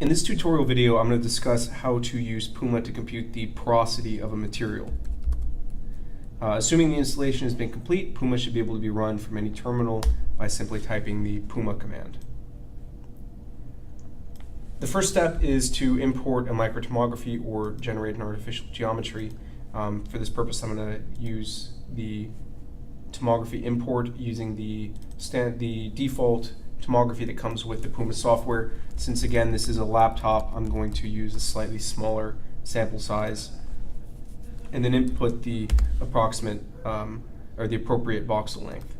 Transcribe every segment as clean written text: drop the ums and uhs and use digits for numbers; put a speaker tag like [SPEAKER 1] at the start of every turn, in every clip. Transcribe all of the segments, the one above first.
[SPEAKER 1] In this tutorial video, I'm going to discuss how to use PuMA to compute the porosity of a material. Assuming the installation has been complete, PuMA should be able to be run from any terminal by simply typing the PuMA command. The first step is to import a microtomography or generate an artificial geometry. For this purpose, I'm going to use the Tomography Import using the default tomography that comes with the PuMA software. Since again this is a laptop, I'm going to use a slightly smaller sample size and then input the approximate or the appropriate voxel length.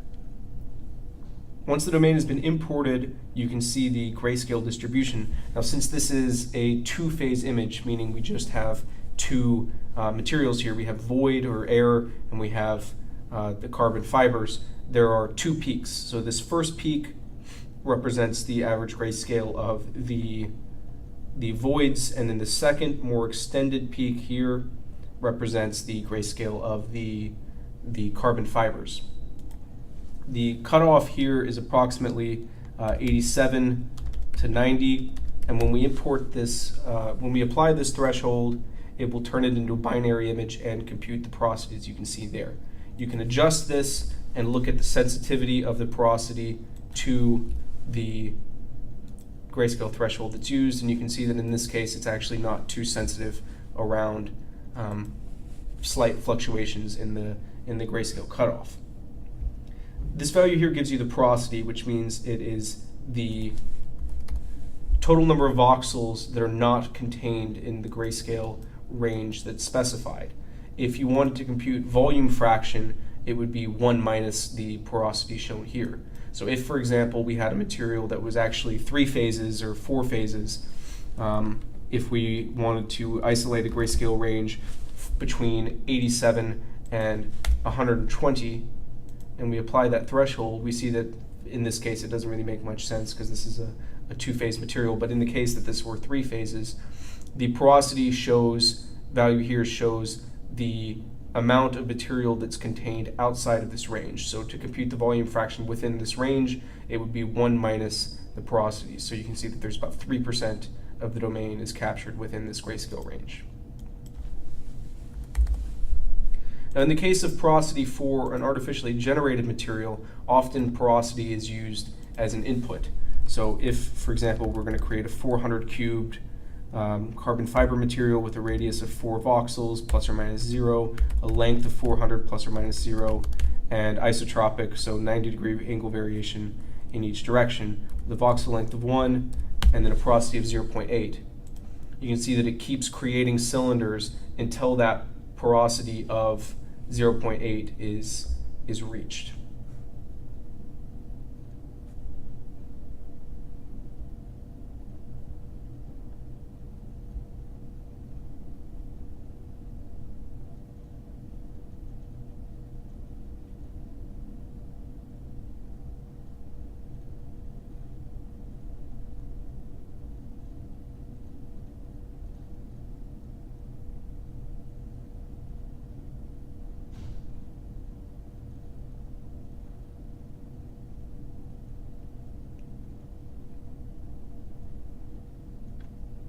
[SPEAKER 1] Once the domain has been imported, you can see the grayscale distribution. Now, since this is a two-phase image, meaning we just have two materials here, we have void or air and we have the carbon fibers, there are two peaks. So this first peak represents the average grayscale of the voids, and then the second, more extended peak here represents the grayscale of the carbon fibers. The cutoff here is approximately 87 to 90, and when we import this, when we apply this threshold, it will turn it into a binary image and compute the porosity, as you can see there. You can adjust this and look at the sensitivity of the porosity to the grayscale threshold that's used, and you can see that in this case it's actually not too sensitive around slight fluctuations in the grayscale cutoff. This value here gives you the porosity, which means it is the total number of voxels that are not contained in the grayscale range that's specified. If you wanted to compute volume fraction, it would be 1 minus the porosity shown here. So if, for example, we had a material that was actually 3 phases or 4 phases, if we wanted to isolate a grayscale range between 87 and 120, and we apply that threshold, we see that in this case it doesn't really make much sense because this is a 2-phase material. But in the case that this were 3 phases, the porosity value here shows the amount of material that's contained outside of this range. So to compute the volume fraction within this range, it would be 1 minus the porosity. So you can see that there's about 3% of the domain is captured within this grayscale range. Now, in the case of porosity for an artificially generated material, often porosity is used as an input. So if, for example, we're going to create a 400 cubed carbon fiber material with a radius of 4 voxels plus or minus 0, a length of 400 plus or minus 0, and isotropic, so 90-degree angle variation in each direction, with a voxel length of 1 and then a porosity of 0.8. You can see that it keeps creating cylinders until that porosity of 0.8 is reached.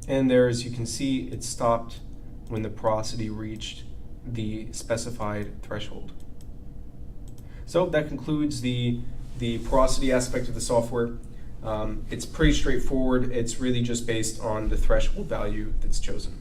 [SPEAKER 1] And there, as you can see, it stopped when the porosity reached the specified threshold. So that concludes the porosity aspect of the software. It's pretty straightforward. It's really just based on the threshold value that's chosen.